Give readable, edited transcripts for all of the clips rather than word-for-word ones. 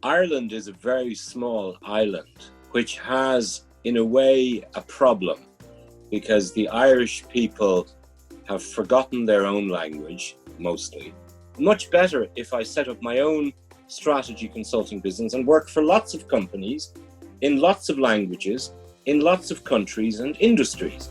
Ireland is a very small island, which has, in a way, a problem, because the Irish people have forgotten their own language, mostly. Much better if I set up my own strategy consulting business and work for lots of companies, in lots of languages, in lots of countries and industries.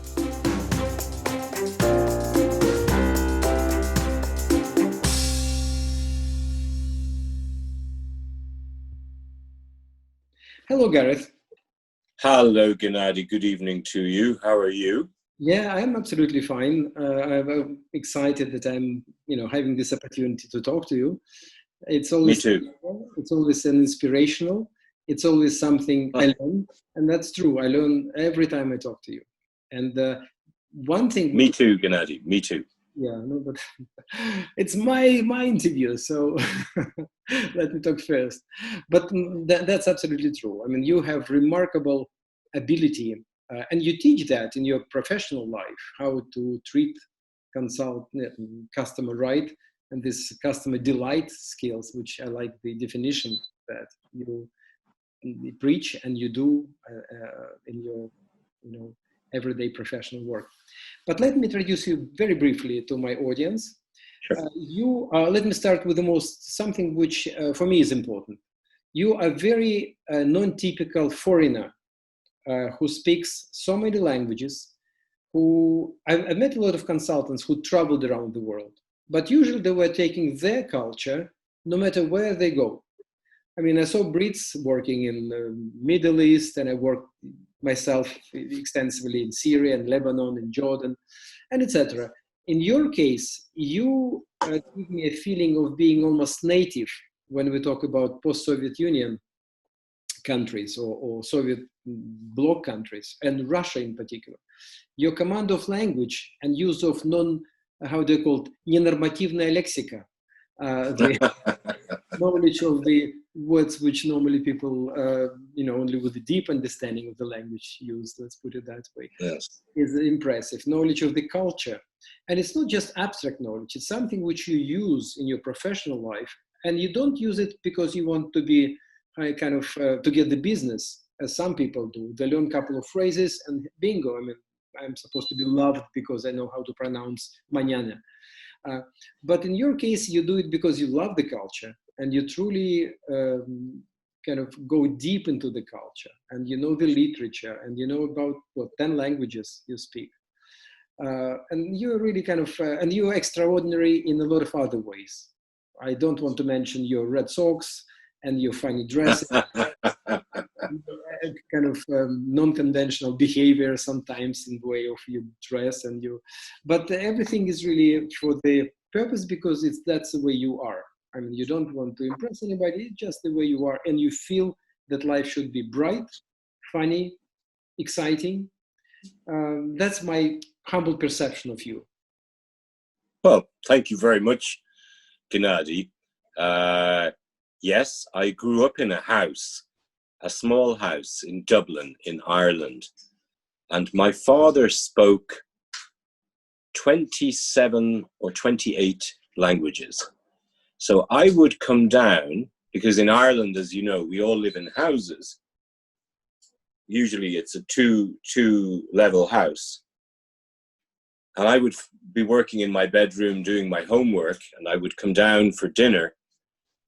Hello, Gareth. Hello, Gennady. Good evening to you. How are you? Yeah, I'm absolutely fine. I'm excited that I'm, having this opportunity to talk to you. It's always, Me too. It's always an inspirational. It's always something I learn, and that's true. I learn every time I talk to you. And one thing. Me too, Gennady. Me too. Yeah, no, but it's my interview, so let me talk first. But that's absolutely true. I mean, you have remarkable ability, and you teach that in your professional life, how to treat customer right, and this customer delight skills, which I like the definition that you preach and you do in your, everyday professional work. But let me introduce you very briefly to my audience. Sure. Let me start with something which for me is important. You are very non-typical foreigner who speaks so many languages. I've met a lot of consultants who traveled around the world, but usually they were taking their culture no matter where they go. I mean, I saw Brits working in the Middle East, and I worked myself extensively in Syria and Lebanon and Jordan, and etc. In your case, you give me a feeling of being almost native when we talk about post-Soviet Union countries or Soviet bloc countries, and Russia in particular. Your command of language and use of неnorмативная лексика, the knowledge of the words which normally people, only with a deep understanding of the language use, let's put it that way, yes, is impressive. Knowledge of the culture. And it's not just abstract knowledge, it's something which you use in your professional life, and you don't use it because you want to be to get the business, as some people do. They learn a couple of phrases and bingo, I mean, I'm supposed to be loved because I know how to pronounce mañana. But in your case, you do it because you love the culture, and you truly go deep into the culture, and you know the literature, and you know about 10 languages you speak. And you're really and you're extraordinary in a lot of other ways. I don't want to mention your red socks and your funny dresses, non-conventional behavior sometimes in the way of you dress but everything is really for the purpose, because that's the way you are. I mean, you don't want to impress anybody, it's just the way you are, and you feel that life should be bright, funny, exciting. That's my humble perception of you. Well, thank you very much, Gennady. Yes, I grew up in a small house in Dublin, in Ireland, and my father spoke 27 or 28 languages. So I would come down, because in Ireland, as you know, we all live in houses. Usually it's a two-level house. And I would be working in my bedroom doing my homework, and I would come down for dinner,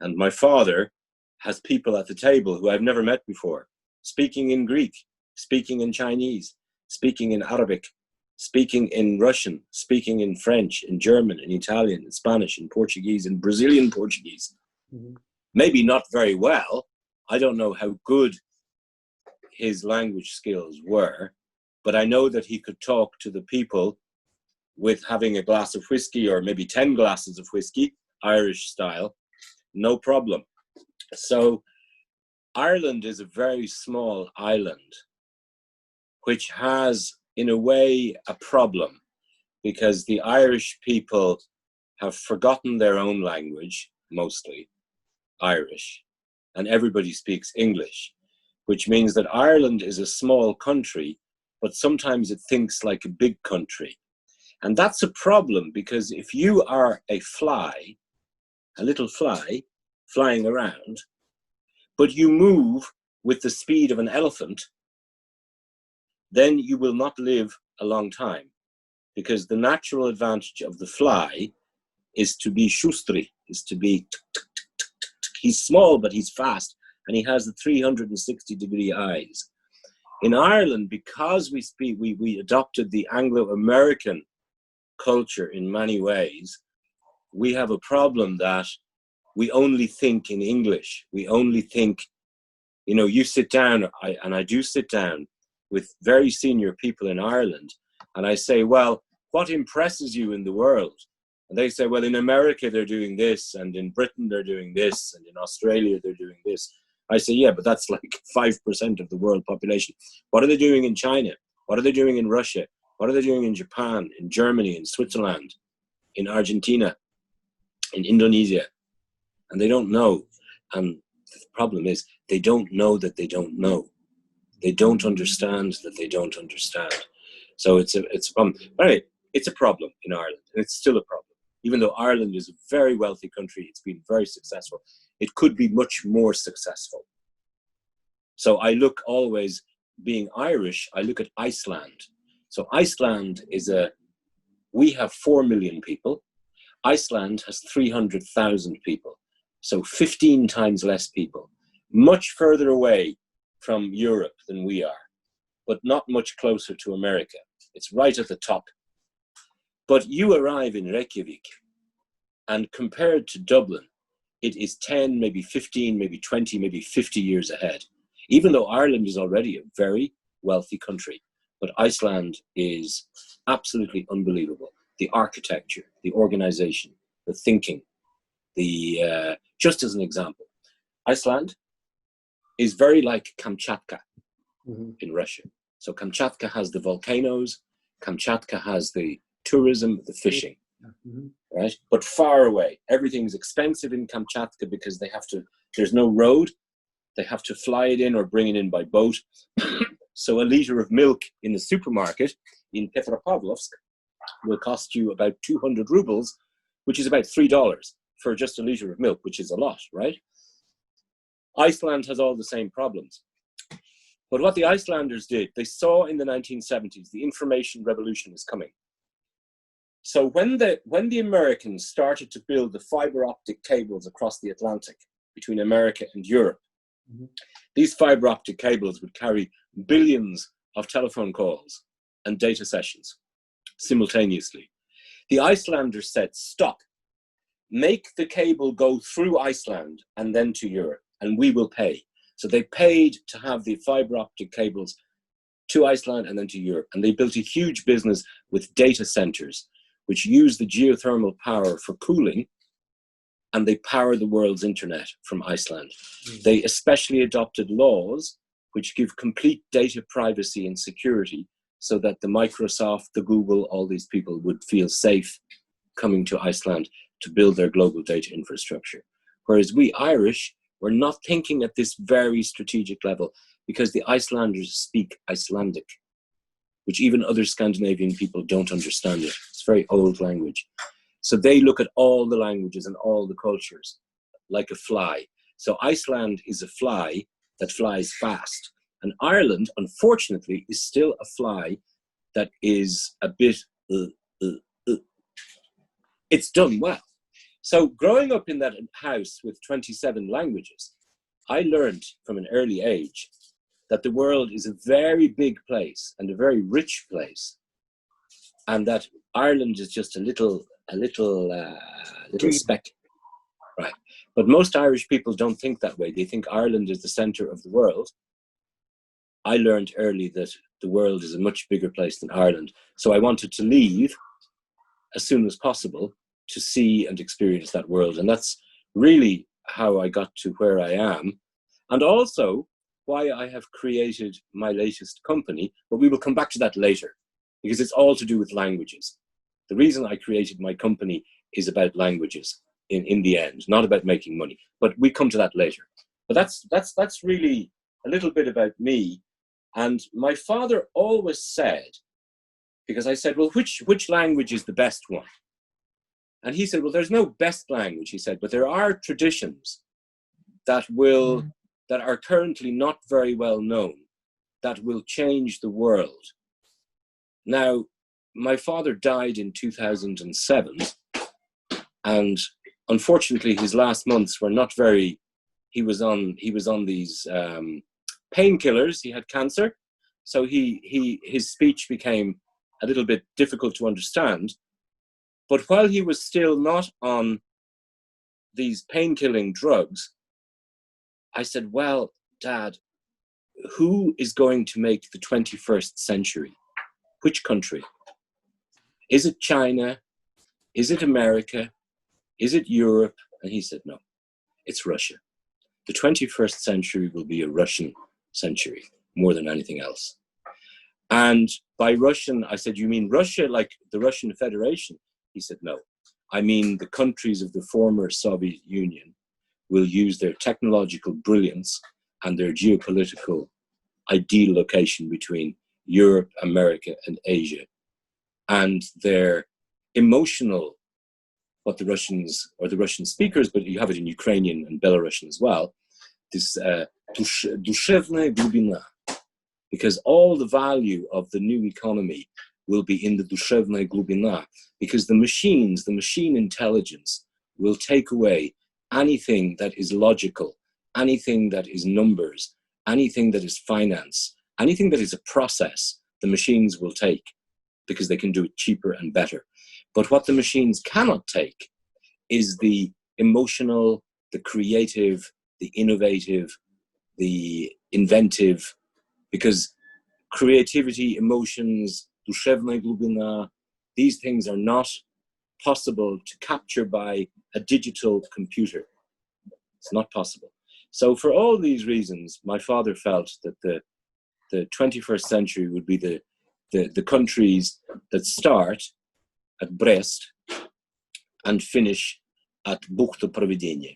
and my father has people at the table who I've never met before, speaking in Greek, speaking in Chinese, speaking in Arabic, speaking in Russian, speaking in French, in German, in Italian, in Spanish, in Portuguese, in Brazilian Portuguese. Mm-hmm. Maybe not very well. I don't know how good his language skills were, but I know that he could talk to the people with having a glass of whiskey, or maybe 10 glasses of whiskey, Irish style, no problem. So Ireland is a very small island, which has, in a way, a problem, because the Irish people have forgotten their own language, mostly Irish, and everybody speaks English, which means that Ireland is a small country, but sometimes it thinks like a big country. And that's a problem, because if you are a little fly, flying around, but you move with the speed of an elephant, then you will not live a long time, because the natural advantage of the fly is to be shustri, is to be, he's small, but he's fast, and he has the 360-degree eyes. In Ireland, because we adopted the Anglo-American culture in many ways, we have a problem that we only think in English. We only think, you know, you sit down, and I do sit down with very senior people in Ireland, and I say, well, what impresses you in the world? And they say, well, in America, they're doing this, and in Britain, they're doing this, and in Australia, they're doing this. I say, yeah, but that's like 5% of the world population. What are they doing in China? What are they doing in Russia? What are they doing in Japan, in Germany, in Switzerland, in Argentina, in Indonesia? And they don't know. And the problem is, they don't know that they don't know. They don't understand that they don't understand. So it's a problem. But anyway, it's a problem in Ireland, and it's still a problem. Even though Ireland is a very wealthy country, it's been very successful. It could be much more successful. So I look always, being Irish, I look at Iceland. So Iceland we have 4 million people. Iceland has 300,000 people. So 15 times less people. Much further away from Europe than we are, but not much closer to America. It's right at the top. But you arrive in Reykjavik, and compared to Dublin, it is 10, maybe 15, maybe 20, maybe 50 years ahead. Even though Ireland is already a very wealthy country, but Iceland is absolutely unbelievable. The architecture, the organization, the thinking, just as an example, Iceland is very like Kamchatka in Russia. So Kamchatka has the volcanoes, Kamchatka has the tourism, the fishing, right? But far away. Everything's expensive in Kamchatka because there's no road. They have to fly it in or bring it in by boat. So a liter of milk in the supermarket in Petropavlovsk will cost you about 200 rubles, which is about $3 for just a liter of milk, which is a lot, right? Iceland has all the same problems. But what the Icelanders did, they saw in the 1970s, the information revolution is coming. So when the Americans started to build the fiber optic cables across the Atlantic between America and Europe, these fiber optic cables would carry billions of telephone calls and data sessions simultaneously. The Icelanders said, stop, make the cable go through Iceland and then to Europe, and we will pay. So they paid to have the fiber optic cables to Iceland and then to Europe. And they built a huge business with data centers, which use the geothermal power for cooling, and they power the world's internet from Iceland. They especially adopted laws which give complete data privacy and security so that the Microsoft, the Google, all these people would feel safe coming to Iceland to build their global data infrastructure. Whereas we Irish, we're not thinking at this very strategic level because the Icelanders speak Icelandic, which even other Scandinavian people don't understand it. It's a very old language. So they look at all the languages and all the cultures like a fly. So Iceland is a fly that flies fast. And Ireland, unfortunately, is still a fly that is a bit, it's done well. So growing up in that house with 27 languages, I learned from an early age that the world is a very big place and a very rich place, and that Ireland is just a little speck, right? But most Irish people don't think that way. They think Ireland is the center of the world. I learned early that the world is a much bigger place than Ireland. So I wanted to leave as soon as possible to see and experience that world. And that's really how I got to where I am. And also why I have created my latest company, but we will come back to that later because it's all to do with languages. The reason I created my company is about languages in the end, not about making money, but we come to that later. But that's really a little bit about me. And my father always said, because I said, well, which language is the best one? And he said, well, there's no best language, he said, but there are traditions that will that are currently not very well known that will change the world. Now, my father died in 2007, and unfortunately his last months were not very, he was on these painkillers. He had cancer, so his speech became a little bit difficult to understand. But while he was still not on these pain-killing drugs, I said, well, Dad, who is going to make the 21st century? Which country? Is it China? Is it America? Is it Europe? And he said, no, it's Russia. The 21st century will be a Russian century more than anything else. And by Russian, I said, you mean Russia, like the Russian Federation? He said, no, I mean the countries of the former Soviet Union will use their technological brilliance and their geopolitical ideal location between Europe, America, and Asia, and their emotional, what the Russians, or the Russian speakers, but you have it in Ukrainian and Belarusian as well, this dushevная glubina, because all the value of the new economy will be in the dushevная glubina, because the machine intelligence will take away anything that is logical, anything that is numbers, anything that is finance, anything that is a process, the machines will take because they can do it cheaper and better. But what the machines cannot take is the emotional, the creative, the innovative, the inventive, because creativity, emotions, dushevная glubina, these things are not possible to capture by a digital computer. It's not possible. So for all these reasons, my father felt that the 21st century would be the countries that start at Brest and finish at Buchta Provedenia.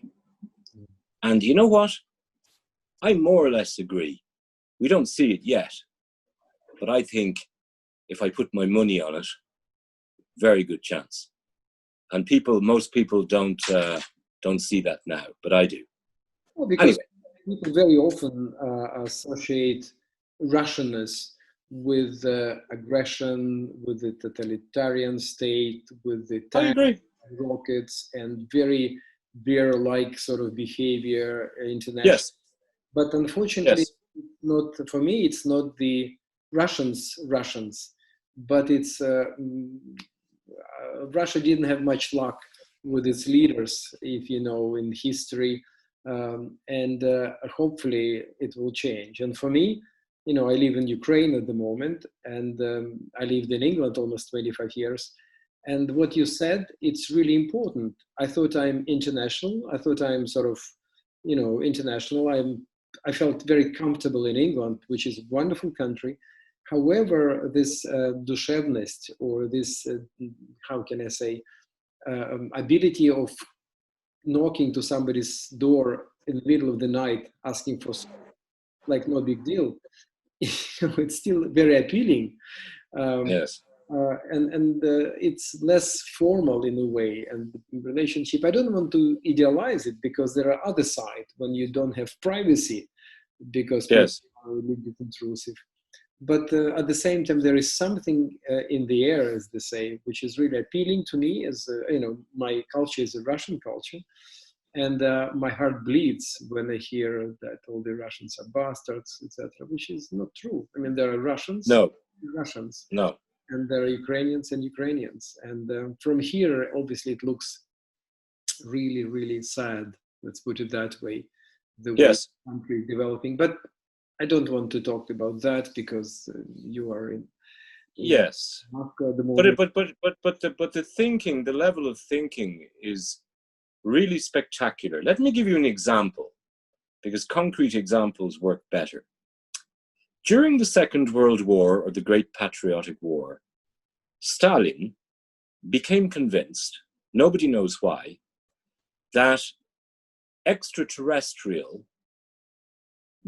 And you know what? I more or less agree. We don't see it yet, but I think if I put my money on it, very good chance. And most people don't see that now, but I do. Well, because anyway. People very often associate Russianness with aggression, with the totalitarian state, with the tanks, rockets, and very bear-like sort of behavior internationally. Yes. But unfortunately, yes. Not for me. It's not the Russians, but it's Russia didn't have much luck with its leaders, if you know, in history. And hopefully it will change. And for me, you know, I live in Ukraine at the moment, and I lived in England almost 25 years. And what you said, it's really important. I thought I'm international. I thought I'm sort of, you know, international. I felt very comfortable in England, which is a wonderful country. However, this dushevность, or this, how can I say, ability of knocking to somebody's door in the middle of the night, asking for, like, no big deal. It's still very appealing. Yes. And it's less formal in a way. And the relationship, I don't want to idealize it, because there are other sides when you don't have privacy, because people are a little bit intrusive. But at the same time, there is something in the air, as they say, which is really appealing to me. As you know, my culture is a Russian culture, and my heart bleeds when I hear that all the Russians are bastards, etc., which is not true. I mean, there are Russians, and there are Ukrainians and Ukrainians. And from here, obviously, it looks really, really sad. Let's put it that way. The way the country is developing, but I don't want to talk about that, because you are in Moscow at the moment. But the thinking, the level of thinking is really spectacular. Let me give you an example, because concrete examples work better. During the Second World War, or the Great Patriotic War, Stalin became convinced, nobody knows why, that extraterrestrial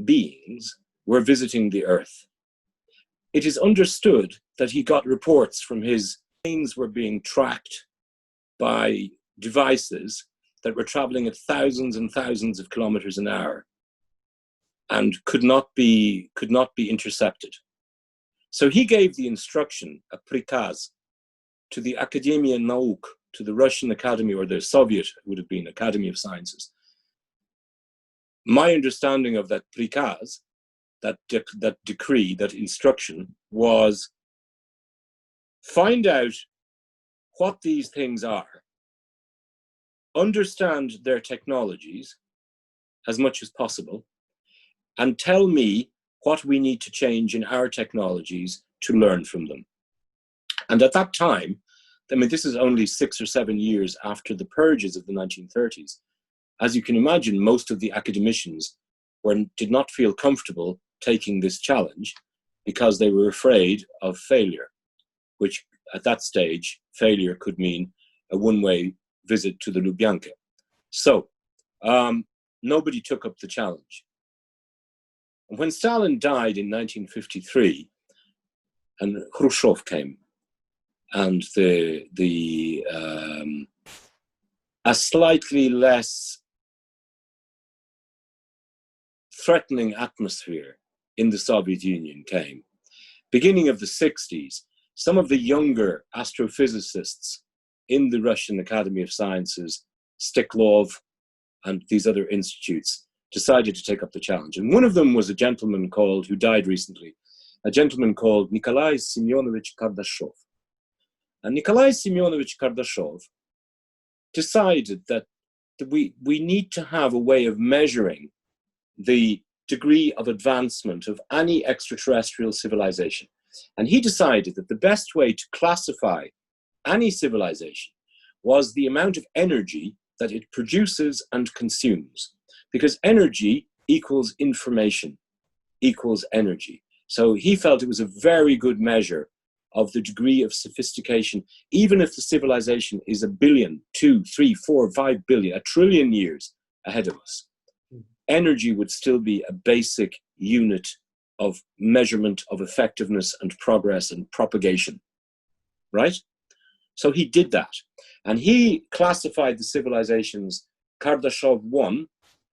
beings were visiting the Earth. It is understood that he got reports from his planes were being tracked by devices that were traveling at thousands and thousands of kilometers an hour. and could not be intercepted. So he gave the instruction, a prikaz, to the Akademia Nauk, to the Russian Academy, or the Soviet, would have been Academy of Sciences. My understanding of that prikaz, that decree, that instruction, was find out what these things are, understand their technologies as much as possible, and tell me what we need to change in our technologies to learn from them. And at that time, I mean, this is only 6 or 7 years after the purges of the 1930s. As you can imagine, most of the academicians did not feel comfortable taking this challenge because they were afraid of failure, which at that stage, failure could mean a one-way visit to the Lubyanka. So nobody took up the challenge. And when Stalin died in 1953, and Khrushchev came, and a slightly less threatening atmosphere in the Soviet Union came. Beginning of the 60s, some of the younger astrophysicists in the Russian Academy of Sciences, Steklov, and these other institutes, decided to take up the challenge. And one of them was a gentleman who died recently, a gentleman called Nikolai Semyonovich Kardashov. And Nikolai Semyonovich Kardashov decided that we need to have a way of measuring the degree of advancement of any extraterrestrial civilization. And he decided that the best way to classify any civilization was the amount of energy that it produces and consumes, because energy equals information equals energy. So he felt it was a very good measure of the degree of sophistication, even if the civilization is 1 billion, 2, 3, 4, 5 billion, 1 trillion years ahead of us. Energy would still be a basic unit of measurement of effectiveness and progress and propagation, right? So he did that. And he classified the civilizations Kardashov 1,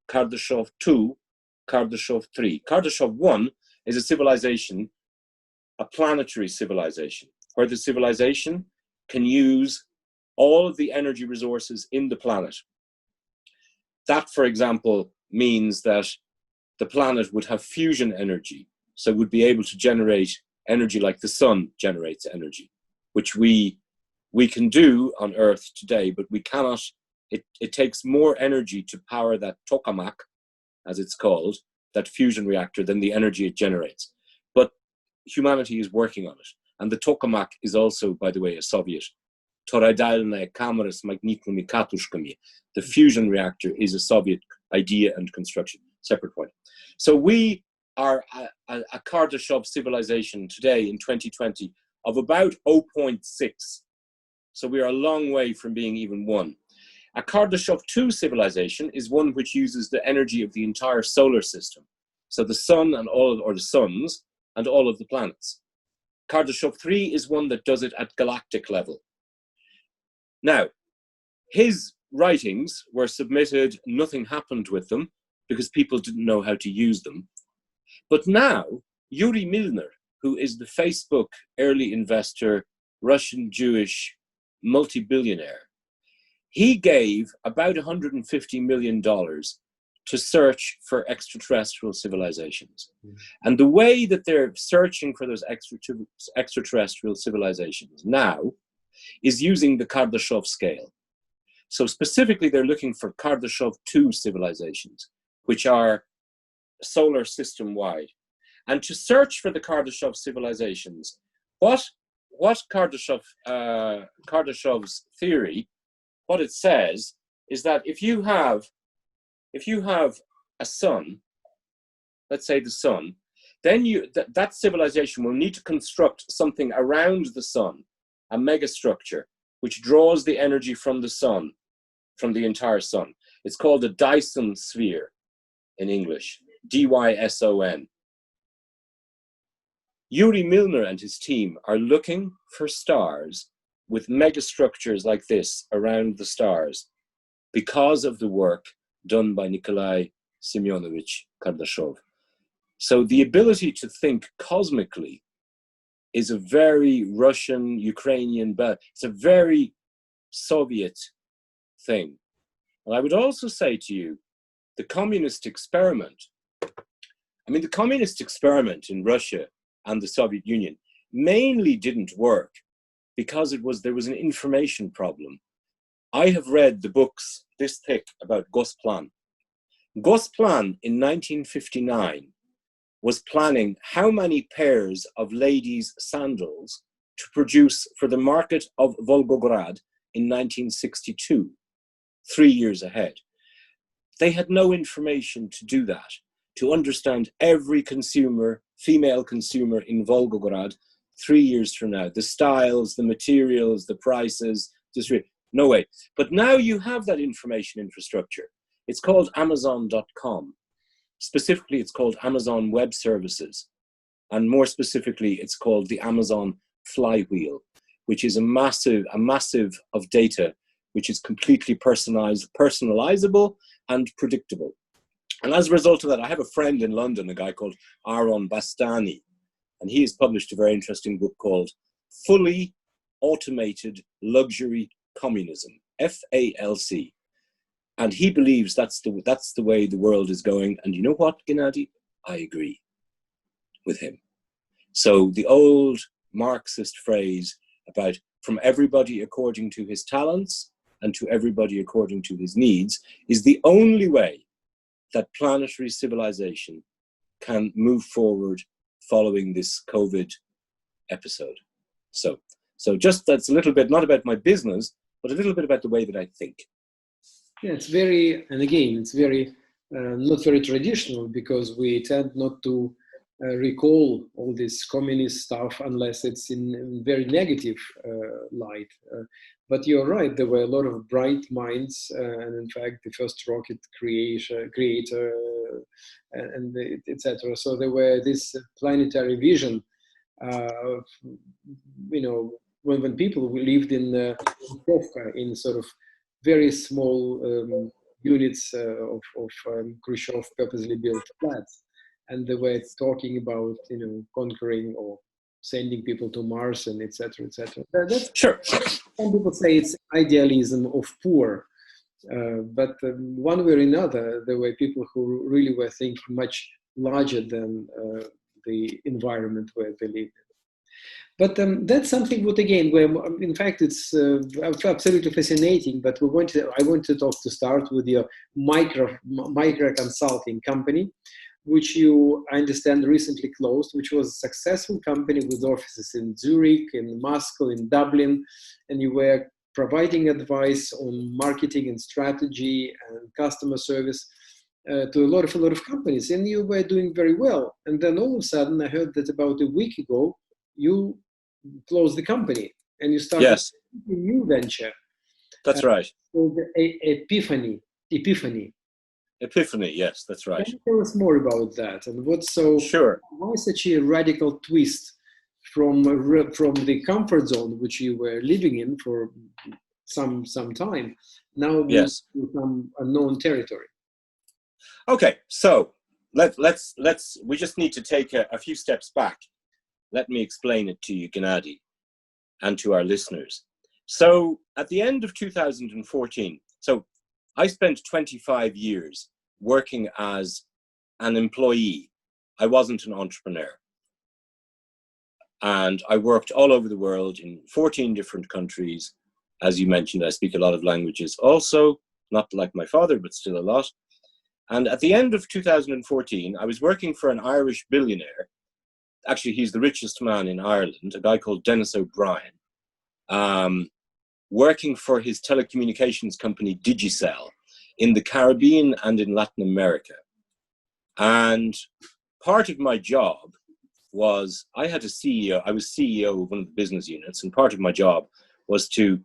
Kardashov 2, Kardashov 3. Kardashov 1 is a civilization, a planetary civilization, where the civilization can use all of the energy resources in the planet. That, for example, means that the planet would have fusion energy, so would be able to generate energy like the sun generates energy, which we can do on Earth today, but we cannot. It takes more energy to power that tokamak, as it's called, that fusion reactor, than the energy it generates. But humanity is working on it. And the tokamak is also, by the way, a Soviet. Toradalne kameras magnitnymi katushkami. The fusion reactor is a Soviet idea and construction. Separate point. So we are a Kardashov civilization today in 2020 of about 0.6. So we are a long way from being even 1. A Kardashov 2 civilization is one which uses the energy of the entire solar system. So the sun and or the suns and all of the planets. Kardashov 3 is one that does it at galactic level. Now, his writings were submitted, nothing happened with them because people didn't know how to use them. But now, Yuri Milner, who is the Facebook early investor, Russian Jewish multi-billionaire, he gave about $150 million to search for extraterrestrial civilizations. And the way that they're searching for those extraterrestrial civilizations now is using the Kardashov scale. So specifically, they're looking for Kardashov 2 civilizations, which are solar system wide. And to search for the Kardashov civilizations, what Kardashov's theory, what it says is that if you have a sun, let's say the sun, then that civilization will need to construct something around the sun, a megastructure, which draws the energy from the sun, from the entire sun. It's called a Dyson sphere in English, D-Y-S-O-N. Yuri Milner and his team are looking for stars with megastructures like this around the stars because of the work done by Nikolai Semyonovich Kardashov. So the ability to think cosmically is a very Russian, Ukrainian, it's a very Soviet thing. And I would also say to you, the communist experiment, I mean, the communist experiment in Russia and the Soviet Union mainly didn't work because there was an information problem. I have read the books this thick about Gosplan. Gosplan in 1959 was planning how many pairs of ladies' sandals to produce for the market of Volgograd in 1962, 3 years ahead. They had no information to do that, to understand every consumer, female consumer in Volgograd 3 years from now, the styles, the materials, the prices, no way. But now you have that information infrastructure. It's called Amazon.com. Specifically, it's called Amazon Web Services. And more specifically, it's called the Amazon Flywheel, which is a massive of data, which is completely personalizable and predictable. And as a result of that, I have a friend in London, a guy called Aaron Bastani, and he has published a very interesting book called Fully Automated Luxury Communism, FALC. And he believes that's the way the world is going. And you know what, Gennady? I agree with him. So the old Marxist phrase about from everybody according to his talents and to everybody according to his needs is the only way that planetary civilization can move forward following this COVID episode. So just that's a little bit, not about my business, but a little bit about the way that I think. Yeah, it's very, and again, it's very, not very traditional, because we tend not to recall all this communist stuff unless it's in very negative light. But you're right, there were a lot of bright minds, and in fact, the first rocket creator, and etc. So there were this planetary vision, when people lived in Kafka, in sort of very small units of Khrushchev purposely built flats, and they were talking about conquering or sending people to Mars and etc. etc. That's sure. Some people say it's idealism of poor, but one way or another, there were people who really were thinking much larger than the environment where they lived. But that's something what, again, where in fact it's absolutely fascinating. But I want to talk to start with your micro consulting company, which I understand recently closed, which was a successful company with offices in Zurich, in Moscow, in Dublin, and you were providing advice on marketing and strategy and customer service to a lot of companies, and you were doing very well. And then all of a sudden, I heard that about a week ago, you closed the company and you started a new venture. That's right. Called Epiphany. Epiphany, yes, that's right. Can you tell us more about that? And what's so? Sure. Why such a radical twist from the comfort zone which you were living in for some time, now yes, become unknown territory? Okay, so we just need to take a few steps back. Let me explain it to you, Gennady, and to our listeners. So at the end of 2014, so I spent 25 years working as an employee. I wasn't an entrepreneur. And I worked all over the world in 14 different countries. As you mentioned, I speak a lot of languages also, not like my father, but still a lot. And at the end of 2014, I was working for an Irish billionaire. Actually, he's the richest man in Ireland, a guy called Dennis O'Brien, working for his telecommunications company Digicel in the Caribbean and in Latin America. And part of my job was, I was CEO of one of the business units, and part of my job was to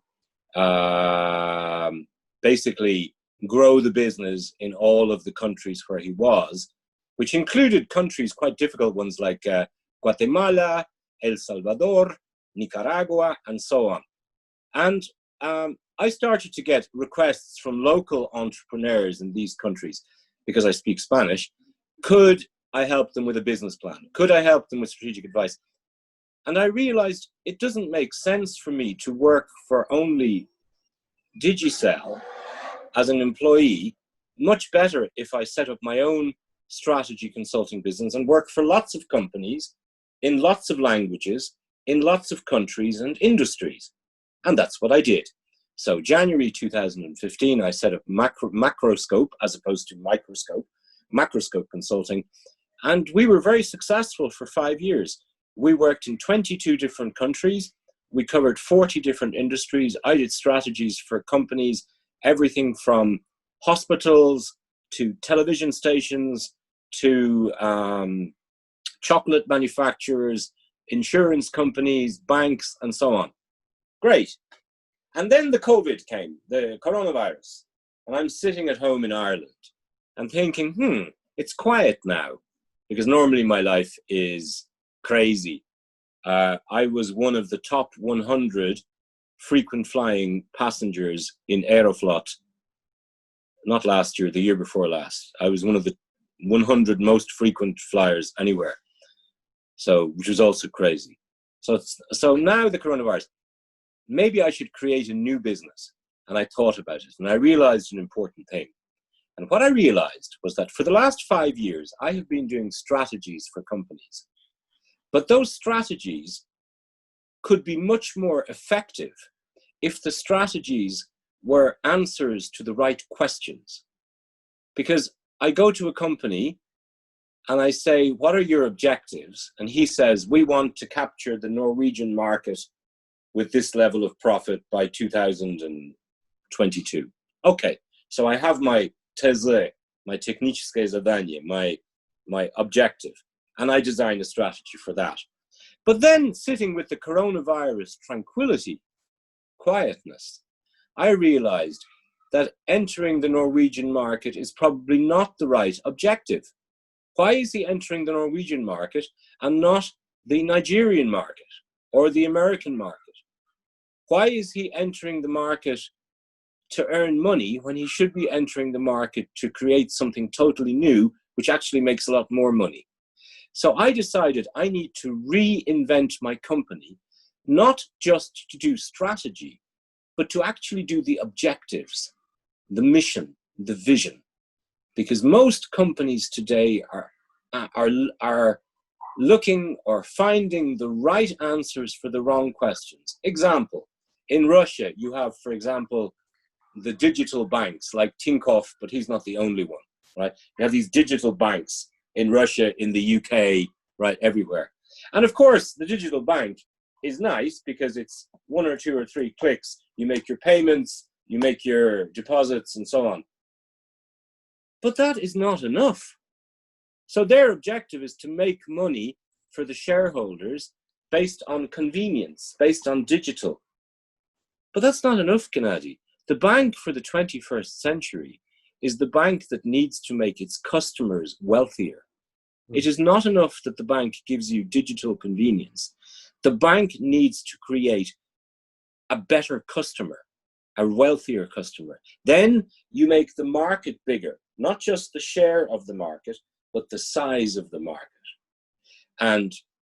basically grow the business in all of the countries where he was, which included countries, quite difficult ones like Guatemala, El Salvador, Nicaragua, and so on. And I started to get requests from local entrepreneurs in these countries, because I speak Spanish, could I help them with a business plan? Could I help them with strategic advice? And I realized it doesn't make sense for me to work for only Digicel as an employee. Much better if I set up my own strategy consulting business and work for lots of companies in lots of languages, in lots of countries and industries. And that's what I did. So January 2015, I set up macroscope as opposed to macroscope consulting. And we were very successful for 5 years. We worked in 22 different countries. We covered 40 different industries. I did strategies for companies, everything from hospitals to television stations to chocolate manufacturers, insurance companies, banks, and so on. Great. And then the COVID came, the coronavirus. And I'm sitting at home in Ireland and thinking, it's quiet now, because normally my life is crazy. I was one of the top 100 frequent flying passengers in Aeroflot, not last year, the year before last. I was one of the 100 most frequent flyers anywhere. So, which was also crazy. So now the coronavirus, maybe I should create a new business. And I thought about it, and I realized an important thing. And what I realized was that for the last 5 years, I have been doing strategies for companies. But those strategies could be much more effective if the strategies were answers to the right questions. Because I go to a company and I say, what are your objectives? And he says, we want to capture the Norwegian market with this level of profit by 2022. Okay, so I have my these, my techniczne zadanie, my objective, and I design a strategy for that. But then sitting with the coronavirus tranquility, quietness, I realized that entering the Norwegian market is probably not the right objective. Why is he entering the Norwegian market and not the Nigerian market or the American market? Why is he entering the market to earn money when he should be entering the market to create something totally new, which actually makes a lot more money? So I decided I need to reinvent my company, not just to do strategy, but to actually do the objectives, the mission, the vision. Because most companies today are looking or finding the right answers for the wrong questions. Example, in Russia, you have, for example, the digital banks like Tinkoff, but he's not the only one, right? You have these digital banks in Russia, in the UK, right, everywhere. And of course, the digital bank is nice because it's 1 or 2 or 3 clicks. You make your payments, you make your deposits, and so on. But that is not enough. So their objective is to make money for the shareholders based on convenience, based on digital. But that's not enough, Gennady. The bank for the 21st century is the bank that needs to make its customers wealthier. It is not enough that the bank gives you digital convenience. The bank needs to create a better customer, a wealthier customer. Then you make the market bigger, not just the share of the market, but the size of the market. And,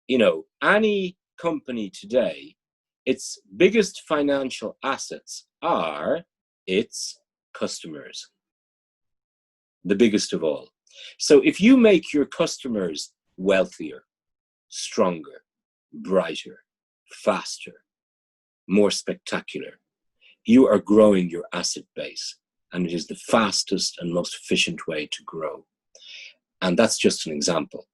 you know, any company today, its biggest financial assets are its customers, the biggest of all. So if you make your customers wealthier, stronger, brighter, faster, more spectacular, you are growing your asset base, and it is the fastest and most efficient way to grow. And that's just an example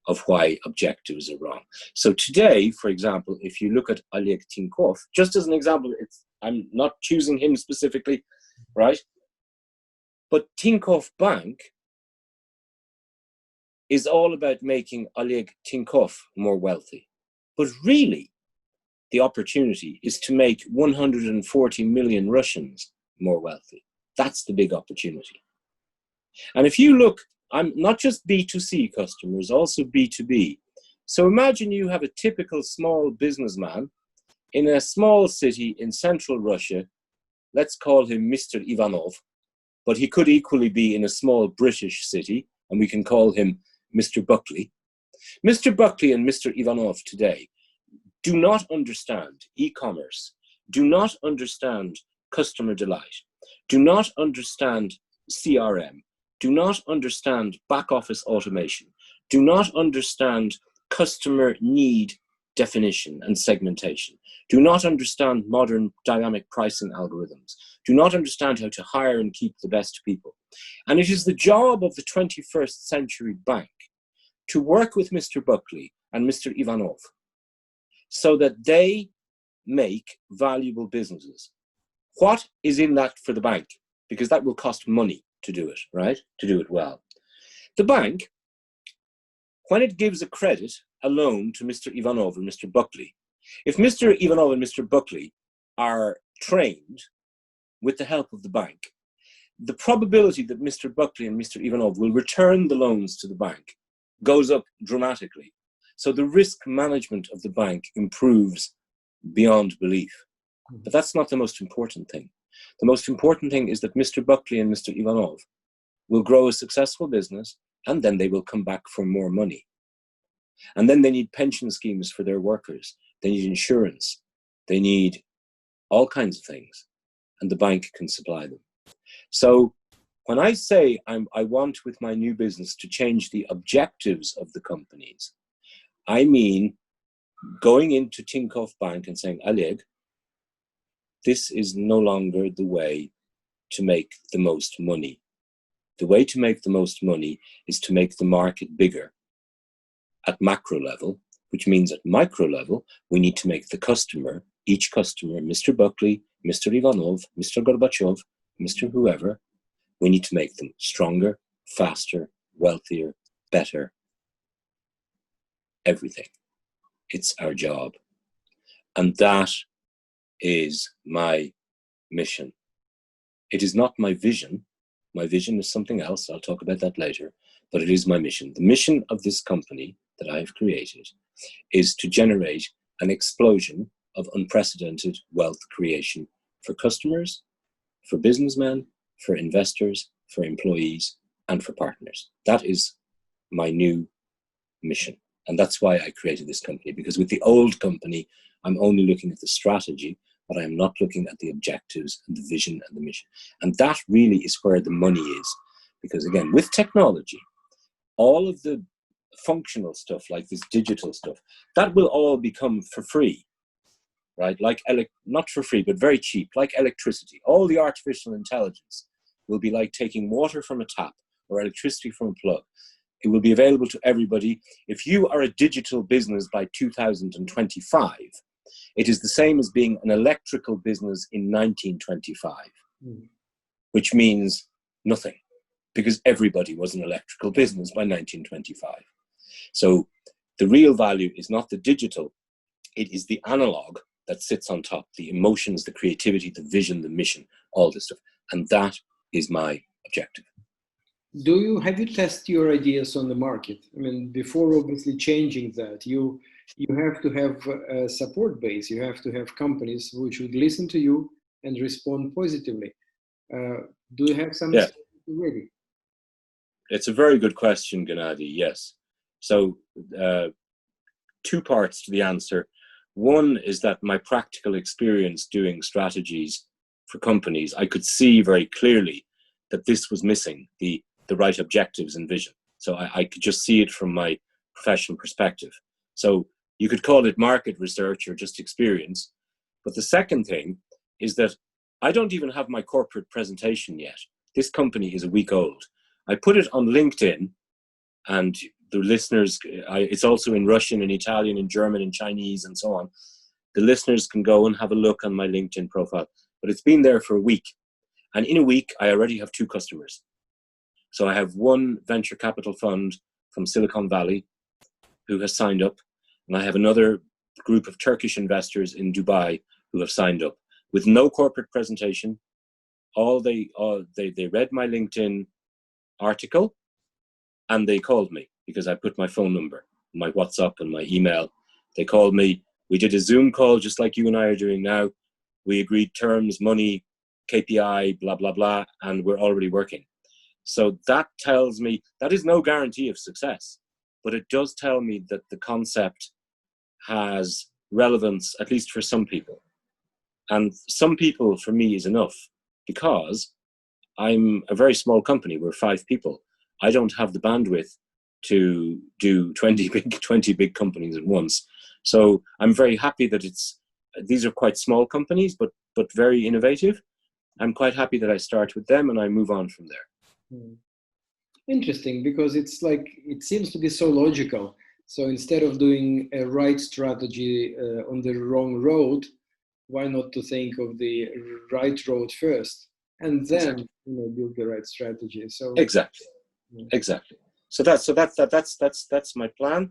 of why objectives are wrong. So today, for example, if you look at Oleg Tinkoff, just as an example, I'm not choosing him specifically, right? But Tinkoff Bank is all about making Oleg Tinkoff more wealthy. But really, the opportunity is to make 140 million Russians more wealthy. That's the big opportunity. And if you look, I'm not just B2C customers, also B2B. So imagine you have a typical small businessman in a small city in central Russia. Let's call him Mr. Ivanov, but he could equally be in a small British city, and we can call him Mr. Buckley. Mr. Buckley and Mr. Ivanov today do not understand e-commerce, do not understand customer delight, do not understand CRM, do not understand back office automation, do not understand customer need definition and segmentation, do not understand modern dynamic pricing algorithms, do not understand how to hire and keep the best people. And it is the job of the 21st century bank to work with Mr. Buckley and Mr. Ivanov so that they make valuable businesses. What is in that for the bank? Because that will cost money to do it, right? To do it well. The bank, when it gives a credit, a loan to Mr. Ivanov and Mr. Buckley, if Mr. Ivanov and Mr. Buckley are trained with the help of the bank, the probability that Mr. Buckley and Mr. Ivanov will return the loans to the bank goes up dramatically. So the risk management of the bank improves beyond belief. But that's not the most important thing. The most important thing is that Mr. Buckley and Mr. Ivanov will grow a successful business, and then they will come back for more money. And then they need pension schemes for their workers. They need insurance. They need all kinds of things, and the bank can supply them. So when I say I want with my new business to change the objectives of the companies, I mean going into Tinkoff Bank and saying, Oleg, this is no longer the way to make the most money. The way to make the most money is to make the market bigger at macro level, which means at micro level, we need to make the customer, each customer, Mr. Buckley, Mr. Ivanov, Mr. Gorbachev, Mr. whoever, we need to make them stronger, faster, wealthier, better, everything. It's our job. And that is my mission. It is not my vision. My vision is something else. I'll talk about that later. But it is my mission. The mission of this company that I have created is to generate an explosion of unprecedented wealth creation for customers, for businessmen, for investors, for employees, and for partners. That is my new mission. And that's why I created this company, because with the old company, I'm only looking at the strategy, but I'm not looking at the objectives and the vision and the mission. And that really is where the money is. Because again, with technology, all of the functional stuff, like this digital stuff, that will all become for free, right? Like, not for free, but very cheap, like electricity. All the artificial intelligence will be like taking water from a tap or electricity from a plug. It will be available to everybody. If you are a digital business by 2025, it is the same as being an electrical business in 1925, which means nothing, because everybody was an electrical business by 1925. So the real value is not the digital, it is the analog that sits on top, the emotions, the creativity, the vision, the mission, all this stuff. And that is my objective. Have you tested your ideas on the market? I mean, before obviously changing that, you have to have a support base. You have to have companies which would listen to you and respond positively. Do you have something ready? It's a very good question, Gennady. Yes. So two parts to the answer. One is that my practical experience doing strategies for companies, I could see very clearly that this was missing, the right objectives and vision. So I could just see it from my professional perspective. So you could call it market research or just experience. But the second thing is that I don't even have my corporate presentation yet. This company is a week old. I put it on LinkedIn, and the listeners, it's also in Russian and Italian and German and Chinese and so on. The listeners can go and have a look on my LinkedIn profile. But it's been there for a week. And in a week, I already have 2 customers. So I have one venture capital fund from Silicon Valley who has signed up. And I have another group of Turkish investors in Dubai who have signed up with no corporate presentation. They read my LinkedIn article and they called me because I put my phone number, my WhatsApp and my email. They called me. We did a Zoom call just like you and I are doing now. We agreed terms, money, KPI, blah, blah, blah, and we're already working. So that tells me, that is no guarantee of success, but it does tell me that the concept has relevance, at least for some people. And some people, for me, is enough, because I'm a very small company. We're 5 people. I don't have the bandwidth to do 20 big companies at once. So I'm very happy that these are quite small companies, but very innovative. I'm quite happy that I start with them and I move on from there. Interesting, because it's like, it seems to be so logical. So instead of doing a right strategy on the wrong road, why not to think of the right road first and then build the right strategy? So exactly. So that's my plan.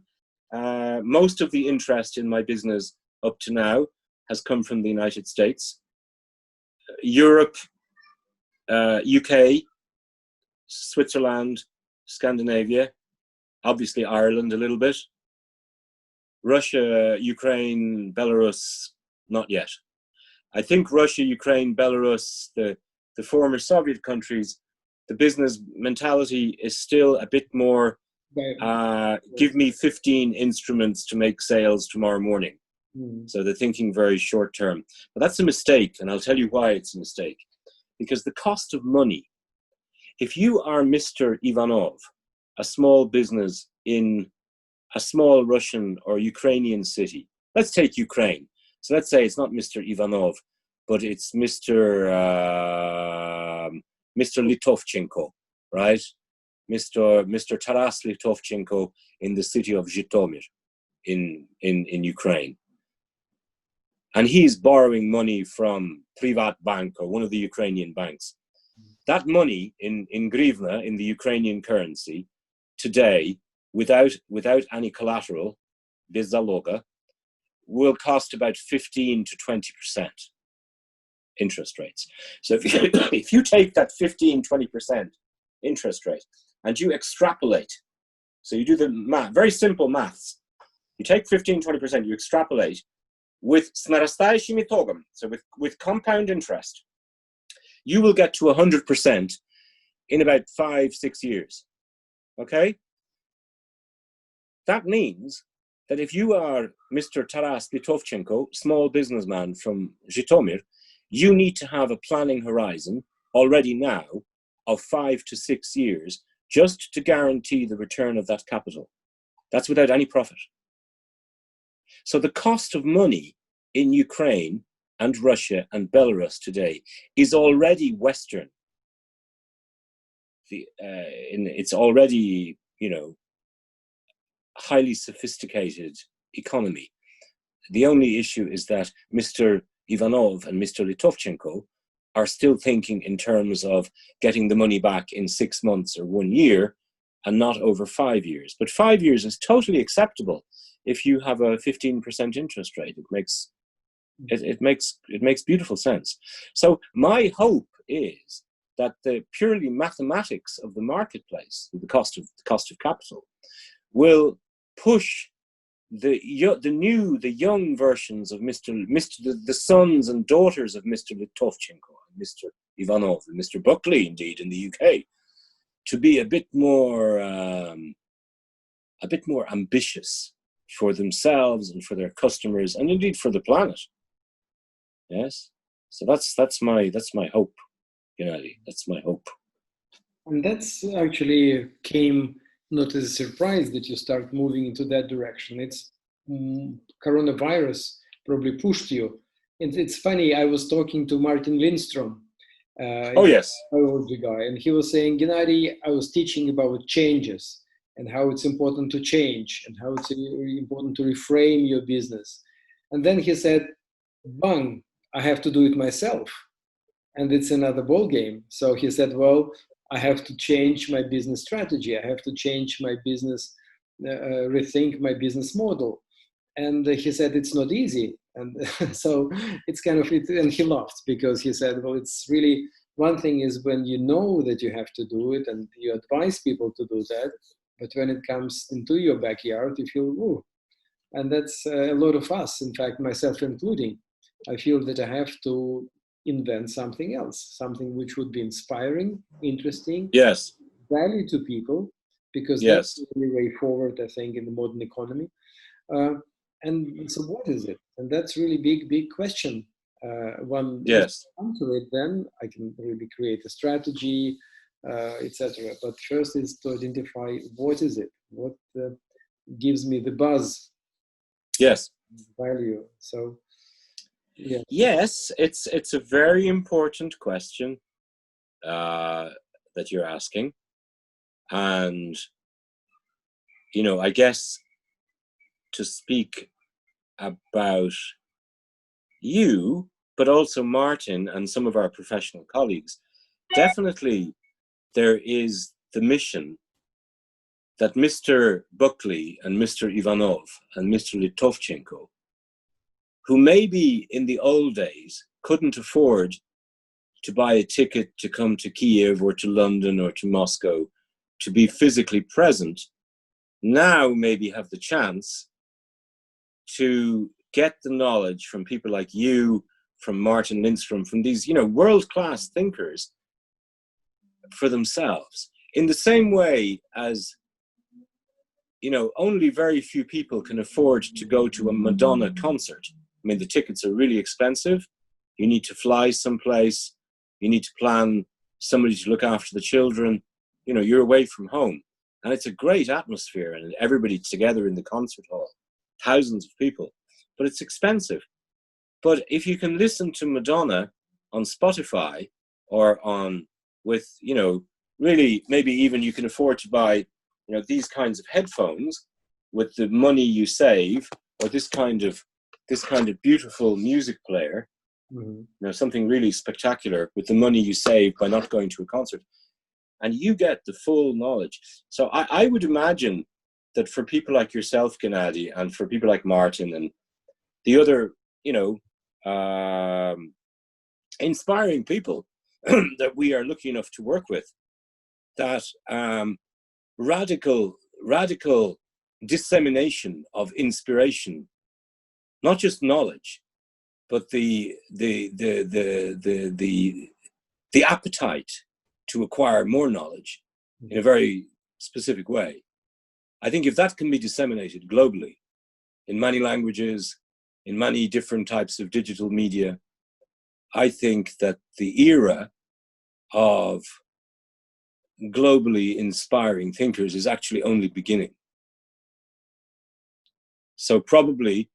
Most of the interest in my business up to now has come from the United States, Europe, UK, Switzerland, Scandinavia, obviously Ireland a little bit, Russia, Ukraine, Belarus, not yet. I think Russia, Ukraine, Belarus, the former Soviet countries, the business mentality is still a bit more, give me 15 instruments to make sales tomorrow morning. So they're thinking very short term. But that's a mistake, and I'll tell you why it's a mistake. Because the cost of money, if you are Mr. Ivanov, a small business in a small Russian or Ukrainian city, let's take Ukraine. So let's say it's not Mr. Ivanov, but it's Mr. Litovchenko, right? Mr. Taras Litovchenko in the city of Zhytomyr in Ukraine. And he's borrowing money from Privat Bank or one of the Ukrainian banks. That money in hryvnia, in the Ukrainian currency, today, without any collateral, bez zaloga, will cost about 15 to 20% interest rates. So if you take that 15, 20% interest rate and you extrapolate, so you do the math, very simple maths, you take 15, 20%, you extrapolate with snarastaющим итогом, so with compound interest, you will get to 100% in about 5-6 years. Okay? That means that if you are Mr. Taras Litovchenko, small businessman from Zhytomyr, you need to have a planning horizon already now of 5 to 6 years just to guarantee the return of that capital. That's without any profit. So the cost of money in Ukraine and Russia and Belarus today is already Western. It's already, highly sophisticated economy. The only issue is that Mr. Ivanov and Mr. Litovchenko are still thinking in terms of getting the money back in 6 months or 1 year and not over 5 years. But 5 years is totally acceptable if you have a 15% interest rate. It makes beautiful sense. So my hope is that the purely mathematics of the marketplace, the cost of capital, will push the young versions of the sons and daughters of Mr. Litovchenko and Mr. Ivanov and Mr. Buckley, indeed, in the UK, to be a bit more ambitious for themselves and for their customers, and indeed for the planet. Yes, so that's my hope, Gennady. That's my hope. And that's actually came not as a surprise that you start moving into that direction. It's coronavirus probably pushed you. And it's funny, I was talking to Martin Lindstrom. Oh, yes. The guy, and he was saying, Gennady, I was teaching about changes and how it's important to change and how it's important to reframe your business. And then he said, bang, I have to do it myself. And it's another ball game. So he said, well, I have to change my business strategy. I have to change my business, rethink my business model. And he said, it's not easy. And so it's kind of, and he laughed because he said, well, it's really, one thing is when you know that you have to do it and you advise people to do that, but when it comes into your backyard, you feel, ooh. And that's a lot of us, in fact, myself including. I feel that I have to invent something else, something which would be inspiring, interesting. Yes. value to people, because that's Yes. the only way forward, I think, in the modern economy. And so what is it? And that's really big question. One, if Yes. I come to it, then I can really create a strategy, etc. But first is to identify what is it, what gives me the buzz, Yes. value. So yeah. Yes, it's a very important question that you're asking, and I guess to speak about you, but also Martin and some of our professional colleagues, definitely there is the mission that Mr. Buckley and Mr. Ivanov and Mr. Litovchenko, who maybe in the old days couldn't afford to buy a ticket to come to Kiev or to London or to Moscow to be physically present, now maybe have the chance to get the knowledge from people like you, from Martin Lindstrom, from these, world-class thinkers for themselves. In the same way as, only very few people can afford to go to a Madonna concert. I mean, the tickets are really expensive. You need to fly someplace. You need to plan somebody to look after the children. You're away from home. And it's a great atmosphere, and everybody's together in the concert hall, thousands of people. But it's expensive. But if you can listen to Madonna on Spotify or really, maybe even you can afford to buy, these kinds of headphones with the money you save, or this kind of beautiful music player, something really spectacular with the money you save by not going to a concert, and you get the full knowledge. So I would imagine that for people like yourself, Gennady, and for people like Martin and the other, inspiring people that we are lucky enough to work with, that radical dissemination of inspiration, not just knowledge, but the appetite to acquire more knowledge in a very specific way. I think if that can be disseminated globally in many languages, in many different types of digital media, I think that the era of globally inspiring thinkers is actually only beginning. So probably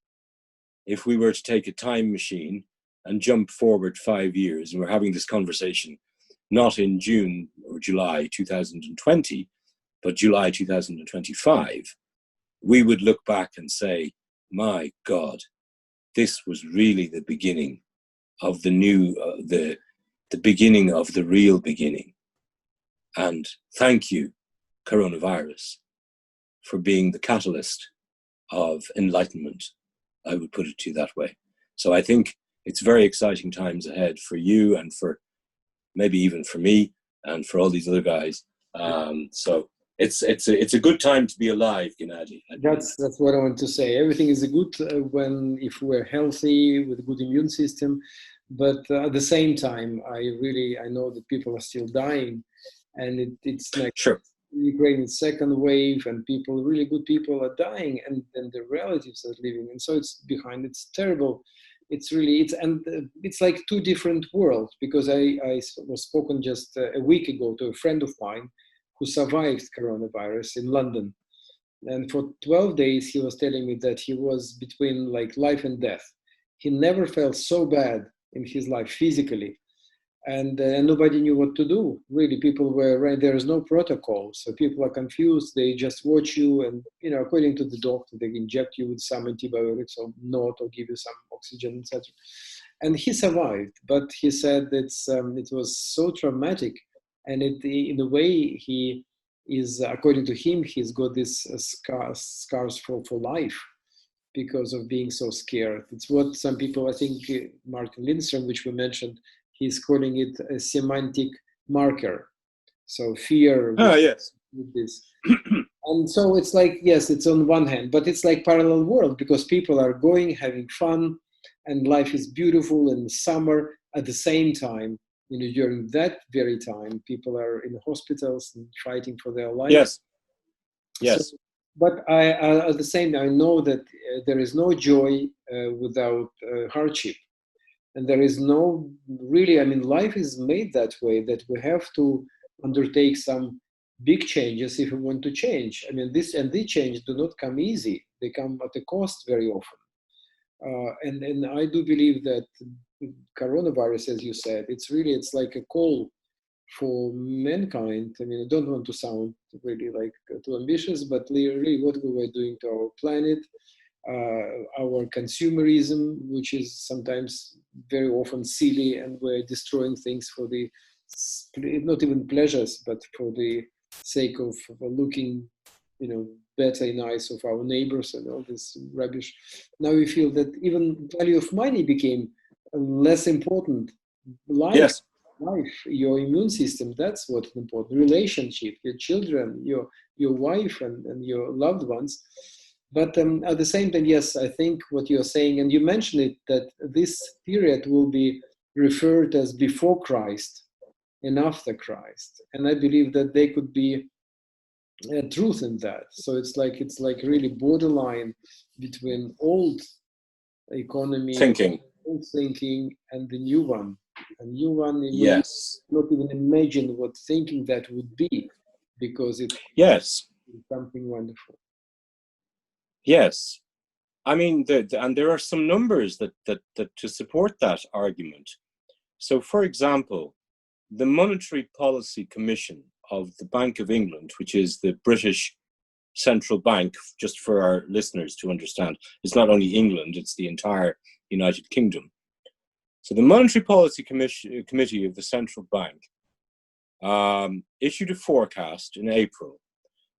if we were to take a time machine and jump forward 5 years, and we're having this conversation not in June or July 2020, but July 2025, we would look back and say, my God, this was really the beginning of the new, the beginning of the real beginning. And thank you, coronavirus, for being the catalyst of enlightenment. I would put it to you that way. So I think it's very exciting times ahead for you, and for maybe even for me and for all these other guys. So it's a good time to be alive, Gennady. That's what I want to say. Everything is good if we're healthy with a good immune system, but at the same time, I know that people are still dying, and it's like sure. Ukraine is second wave, and really good people are dying, and then the relatives are living, and so it's terrible. It's like two different worlds, because I was spoken just a week ago to a friend of mine who survived coronavirus in London, and for 12 days he was telling me that he was between like life and death. He never felt so bad in his life physically. And nobody knew what to do. Really, people were there is no protocol, so people are confused. They just watch you, and according to the doctor, they inject you with some antibiotics or not, or give you some oxygen, etc. And he survived, but he said it was so traumatic, and in a way he is, according to him, he's got this scars for life because of being so scared. It's what some people, I think, Martin Lindstrom, which we mentioned, he's calling it a semantic marker. So fear yes. with this. And so it's like, yes, it's on one hand, but it's like parallel world, because people are having fun, and life is beautiful in summer. At the same time, during that very time, people are in hospitals and fighting for their lives. Yes. Yes. So, but at the same time, I know that there is no joy without hardship. And there is no really, life is made that way, that we have to undertake some big changes if we want to change. These changes do not come easy. They come at a cost very often. And I do believe that coronavirus, as you said, it's like a call for mankind. I don't want to sound really like too ambitious, but really what we were doing to our planet, our consumerism, which is sometimes very often silly, and we're destroying things for the, not even pleasures, but for the sake of looking, better in eyes of our neighbors and all this rubbish. Now we feel that even value of money became less important. Life, your immune system, that's what's important. Relationship, your children, your wife and your loved ones. But at the same time, yes, I think what you're saying, and you mentioned it, that this period will be referred as before Christ and after Christ. And I believe that there could be truth in that. So it's like really borderline between old economy, old thinking, and the new one. A new one, yes, not even imagine what thinking that would be, because it's something wonderful. Yes, and there are some numbers that to support that argument. So, for example, the Monetary Policy Commission of the Bank of England, which is the British central bank, just for our listeners to understand, it's not only England, it's the entire United Kingdom. So the Monetary Policy Committee of the Central Bank issued a forecast in April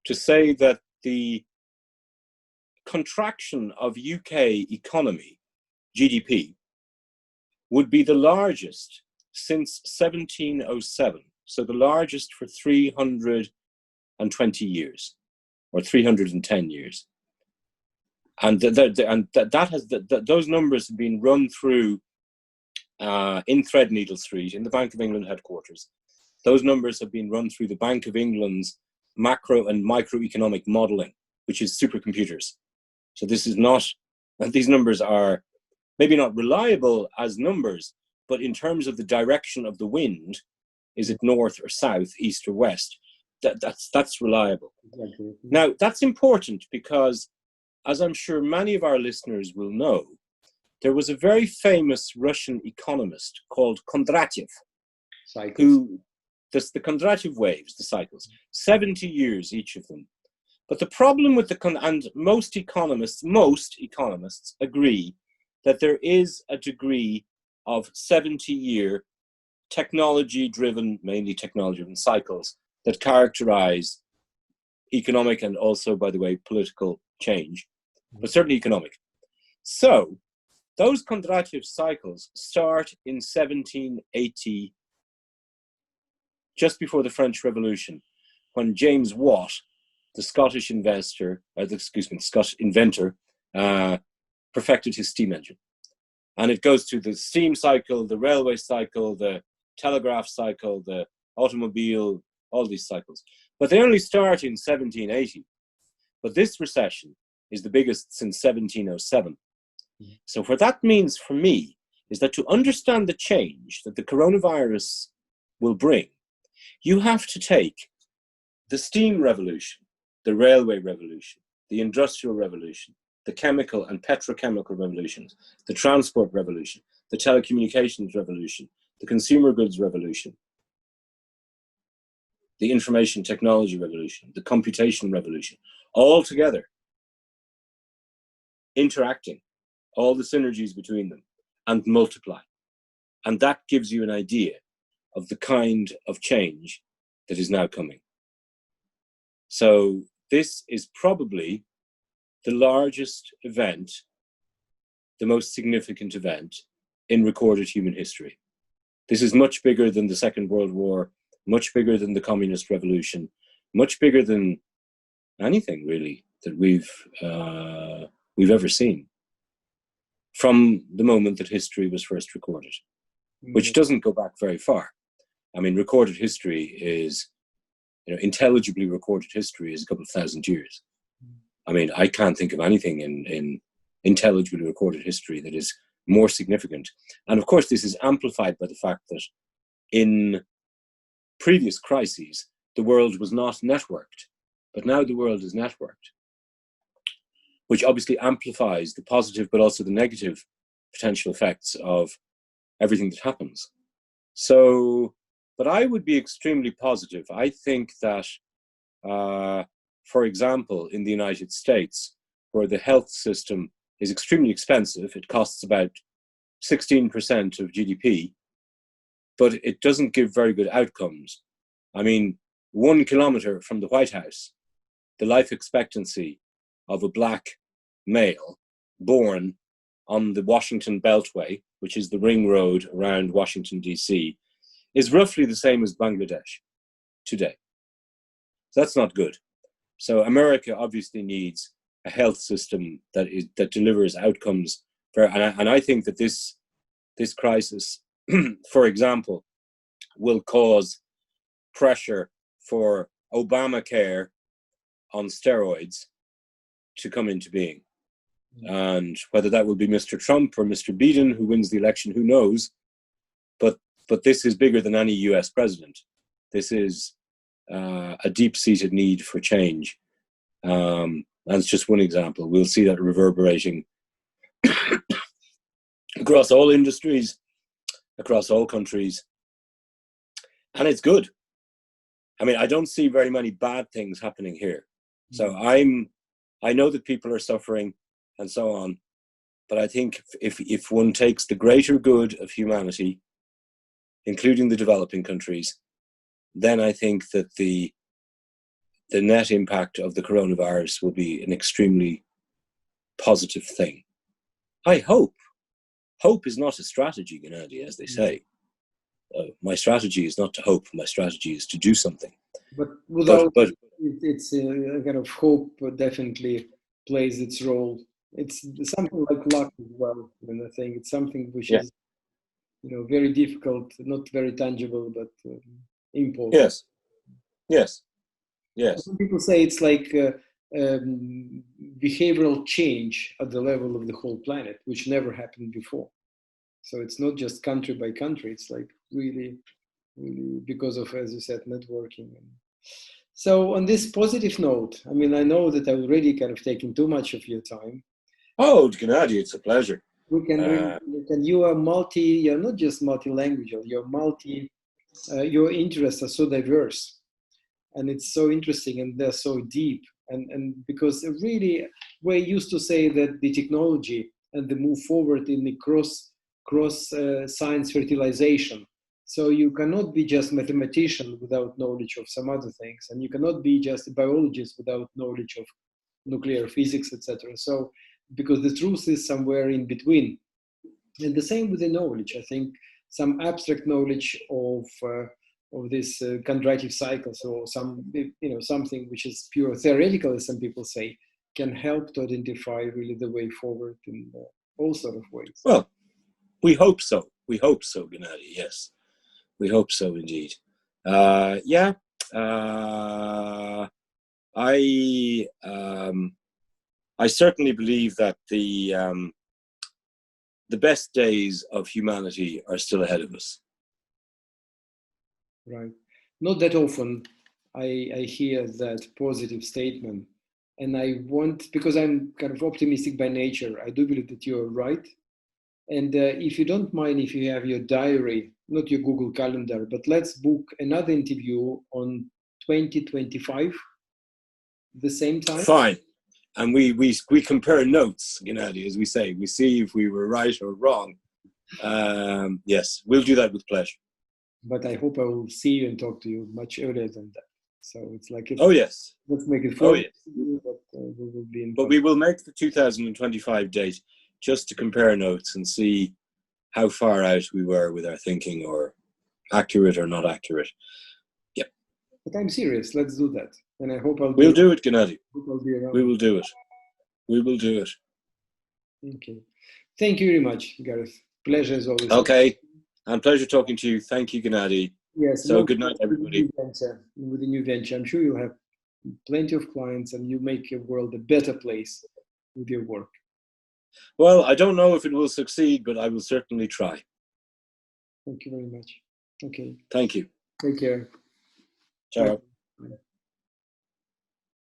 to say that the contraction of UK economy, GDP, would be the largest since 1707. So the largest for 320 years or 310 years. And those numbers have been run through in Threadneedle Street, in the Bank of England headquarters. Those numbers have been run through the Bank of England's macro and microeconomic modeling, which is supercomputers. So this is not, these numbers are maybe not reliable as numbers, but in terms of the direction of the wind, is it north or south, east or west? That's reliable. Exactly. Now, that's important because, as I'm sure many of our listeners will know, there was a very famous Russian economist called Kondratieff, who, the Kondratieff waves, the cycles, 70 years each of them. But the problem with and most economists agree that there is a degree of 70-year technology-driven, mainly technology-driven cycles that characterize economic and also, by the way, political change, but certainly economic. So those Kondratieff cycles start in 1780, just before the French Revolution, when James Watt, the Scottish inventor, perfected his steam engine. And it goes through the steam cycle, the railway cycle, the telegraph cycle, the automobile, all these cycles. But they only start in 1780. But this recession is the biggest since 1707. So what that means for me is that to understand the change that the coronavirus will bring, you have to take the steam revolution, the railway revolution, the industrial revolution, the chemical and petrochemical revolutions, the transport revolution, the telecommunications revolution, the consumer goods revolution, the information technology revolution, the computation revolution, all together, interacting, all the synergies between them, and multiply. And that gives you an idea of the kind of change that is now coming. So this is probably the largest event, the most significant event in recorded human history. This is much bigger than the Second World War, much bigger than the Communist Revolution, much bigger than anything really that we've ever seen from the moment that history was first recorded, which doesn't go back very far. I mean, recorded history is, intelligibly recorded history is a couple of thousand years. I mean, I can't think of anything in intelligibly recorded history that is more significant. And of course, this is amplified by the fact that in previous crises, the world was not networked, but now the world is networked, which obviously amplifies the positive but also the negative potential effects of everything that happens. So, but I would be extremely positive. I think that, for example, in the United States, where the health system is extremely expensive, it costs about 16% of GDP, but it doesn't give very good outcomes. I mean, 1 kilometer from the White House, the life expectancy of a black male born on the Washington Beltway, which is the ring road around Washington, D.C., is roughly the same as Bangladesh today. So that's not good. So America obviously needs a health system that delivers outcomes. And I think that this crisis, for example, will cause pressure for Obamacare on steroids to come into being. And whether that will be Mr. Trump or Mr. Biden who wins the election, who knows? But this is bigger than any US president. This is a deep-seated need for change. And it's just one example. We'll see that reverberating across all industries, across all countries. And it's good. I mean, I don't see very many bad things happening here. So I know that people are suffering and so on, but I think if one takes the greater good of humanity, including the developing countries, then I think that the net impact of the coronavirus will be an extremely positive thing. I hope. Hope is not a strategy, Gennady, as they say. My strategy is not to hope. My strategy is to do something. But without it's a kind of hope definitely plays its role. It's something like luck as well. And I think it's something which is, very difficult, not very tangible, but important. Yes. Some people say it's like behavioral change at the level of the whole planet, which never happened before. So it's not just country by country. It's like really, really because of, as you said, networking. So on this positive note, I mean, I know that I've already kind of taken too much of your time. Oh, Gennady, it's a pleasure. You're not just multi-language, your interests are so diverse. And it's so interesting and they're so deep. And because really, we're used to say that the technology and the move forward in the cross science fertilization. So you cannot be just a mathematician without knowledge of some other things. And you cannot be just a biologist without knowledge of nuclear physics, etc. So, because the truth is somewhere in between. And the same with the knowledge. I think some abstract knowledge of this Kondratieff cycle, so something which is pure theoretical, as some people say, can help to identify really the way forward in all sort of ways. Well, we hope so. We hope so, Gennady. Yes, we hope so indeed. I certainly believe that the best days of humanity are still ahead of us. Right. Not that often I hear that positive statement. And I want, because I'm kind of optimistic by nature, I do believe that you're right. And if you don't mind, if you have your diary, not your Google Calendar, but let's book another interview on 2025, the same time. Fine. And we compare notes, Gennady, as we say. We see if we were right or wrong. Yes, we'll do that with pleasure. But I hope I will see you and talk to you much earlier than that. So it's like, yes. Let's make it forward. But we will be in. But we will make the 2025 date just to compare notes and see how far out we were with our thinking, or accurate or not accurate. Yep. But I'm serious. Let's do that. And I hope We'll do it, Gennady. We will do it. We will do it. Okay. Thank you very much, Gareth. Pleasure as always. Okay. And pleasure talking to you. Thank you, Gennady. Yes. So good night, everybody. With the new venture, I'm sure you'll have plenty of clients and you make your world a better place with your work. Well, I don't know if it will succeed, but I will certainly try. Thank you very much. Okay. Thank you. Take care. Ciao. Bye.